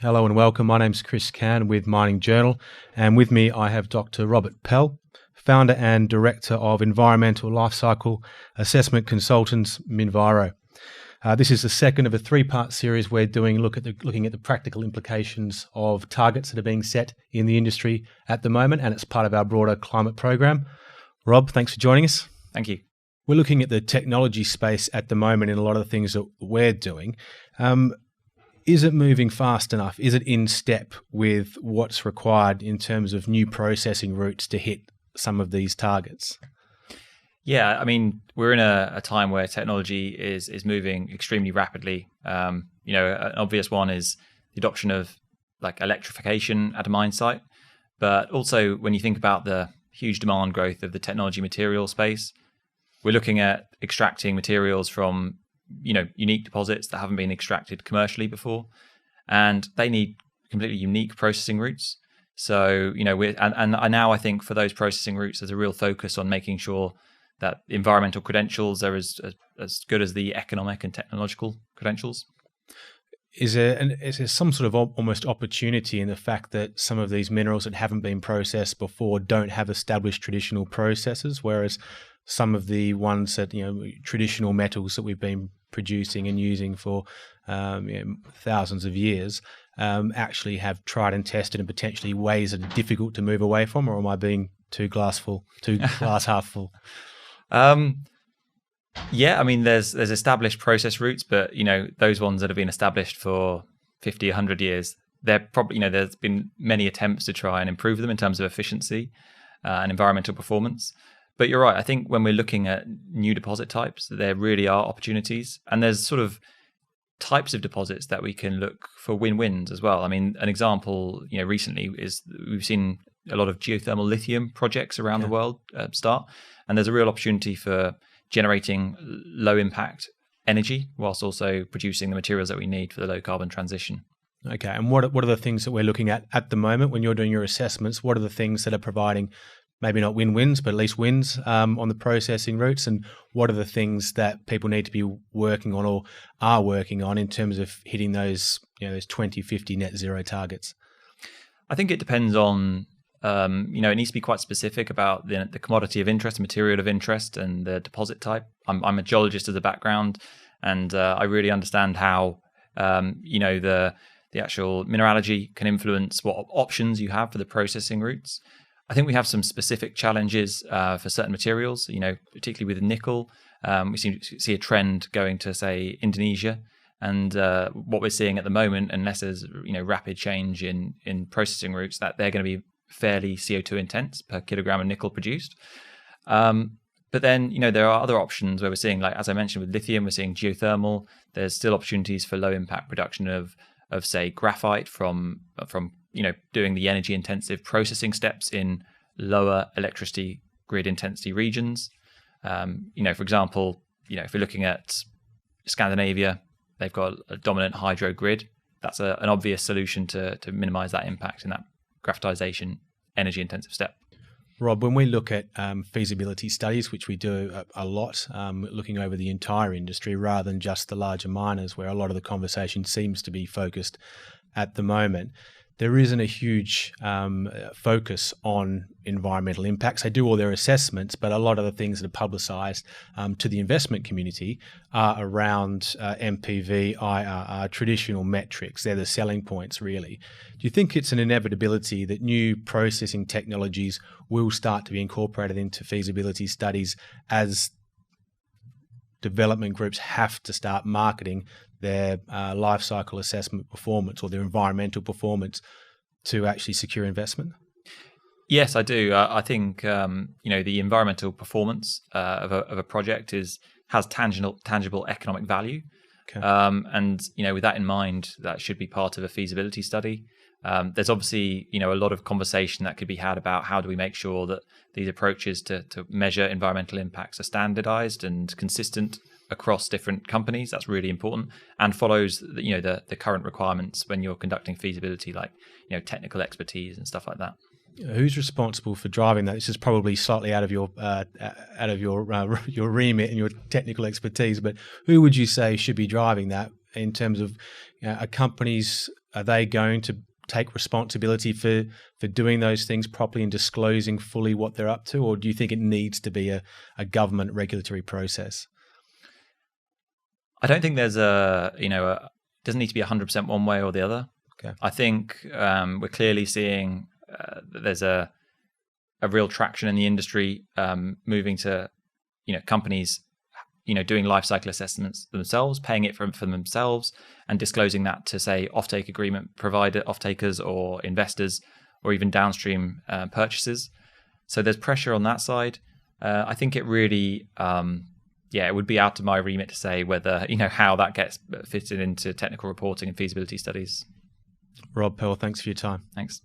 Hello and welcome. My name's Chris Cann with Mining Journal, and with me I have Dr. Robert Pell, founder and director of environmental lifecycle assessment consultants Minviro. This is the second of a three-part series we're doing looking at the practical implications of targets that are being set in the industry at the moment, and it's part of our broader climate program. Rob, thanks for joining us. Thank you. We're looking at the technology space at the moment in a lot of the things that we're doing. Is it moving fast enough? Is it in step with what's required in terms of new processing routes to hit some of these targets? Yeah, I mean, we're in a time where technology is moving extremely rapidly. An obvious one is the adoption of like electrification at a mine site, but also when you think about the huge demand growth of the technology material space, we're looking at extracting materials from unique deposits that haven't been extracted commercially before, and they need completely unique processing routes. So I think for those processing routes, there's a real focus on making sure that environmental credentials are as good as the economic and technological credentials. Is there some sort of almost opportunity in the fact that some of these minerals that haven't been processed before don't have established traditional processes, whereas some of the ones that, traditional metals that we've been producing and using for thousands of years actually have tried and tested and potentially ways that are difficult to move away from? Or am I being too glass half full? Yeah, I mean, there's established process routes, but those ones that have been established for 50, 100 years, they're probably there's been many attempts to try and improve them in terms of efficiency and environmental performance. But you're right. I think when we're looking at new deposit types, there really are opportunities, and there's sort of types of deposits that we can look for win-wins as well. I mean, an example, recently is we've seen a lot of geothermal lithium projects around the world start, and there's a real opportunity for generating low impact energy whilst also producing the materials that we need for the low carbon transition. Okay, and what are the things that we're looking at the moment when you're doing your assessments? What are the things that are providing maybe not win-wins, but at least wins on the processing routes? And what are the things that people need to be working on or are working on in terms of hitting those 2050 net zero targets? I think it depends on, it needs to be quite specific about the commodity of interest, the material of interest, and the deposit type. I'm a geologist as a background, and I really understand how, the actual mineralogy can influence what options you have for the processing routes. I think we have some specific challenges for certain materials, particularly with nickel. We seem to see a trend going to, say, Indonesia. And what we're seeing at the moment, unless there's rapid change in processing routes, that they're going to be fairly CO2 intense per kilogram of nickel produced. But then, there are other options where we're seeing, like, as I mentioned with lithium, we're seeing geothermal. There's still opportunities for low impact production of say, graphite from doing the energy intensive processing steps in lower electricity grid intensity regions. For example, if we're looking at Scandinavia, they've got a dominant hydro grid. That's an obvious solution to minimize that impact in that graphitization energy intensive step. Rob, when we look at feasibility studies, which we do a lot, looking over the entire industry rather than just the larger miners, where a lot of the conversation seems to be focused at the moment, there isn't a huge focus on environmental impacts. They do all their assessments, but a lot of the things that are publicised to the investment community are around MPV, IRR, traditional metrics. They're the selling points, really. Do you think it's an inevitability that new processing technologies will start to be incorporated into feasibility studies as development groups have to start marketing their life cycle assessment performance or their environmental performance to actually secure investment? Yes, I do. I think the environmental performance of a project has tangible economic value, okay. And with that in mind, that should be part of a feasibility study. There's obviously a lot of conversation that could be had about how do we make sure that these approaches to measure environmental impacts are standardized and consistent across different companies. That's really important and follows the current requirements when you're conducting feasibility, like technical expertise and stuff like that. Who's responsible for driving that? This is probably slightly out of your remit and your technical expertise, but who would you say should be driving that in terms of are companies, are they going to take responsibility for doing those things properly and disclosing fully what they're up to, or do you think it needs to be a government regulatory process? I don't think there's it doesn't need to be 100% one way or the other. Okay. I think we're clearly seeing that there's a real traction in the industry moving to, companies, doing life cycle assessments themselves, paying it for themselves, and disclosing that to, say, offtake agreement provider, offtakers or investors, or even downstream purchases. So there's pressure on that side. I think it really, it would be out of my remit to say whether, how that gets fitted into technical reporting and feasibility studies. Rob Pell, thanks for your time. Thanks.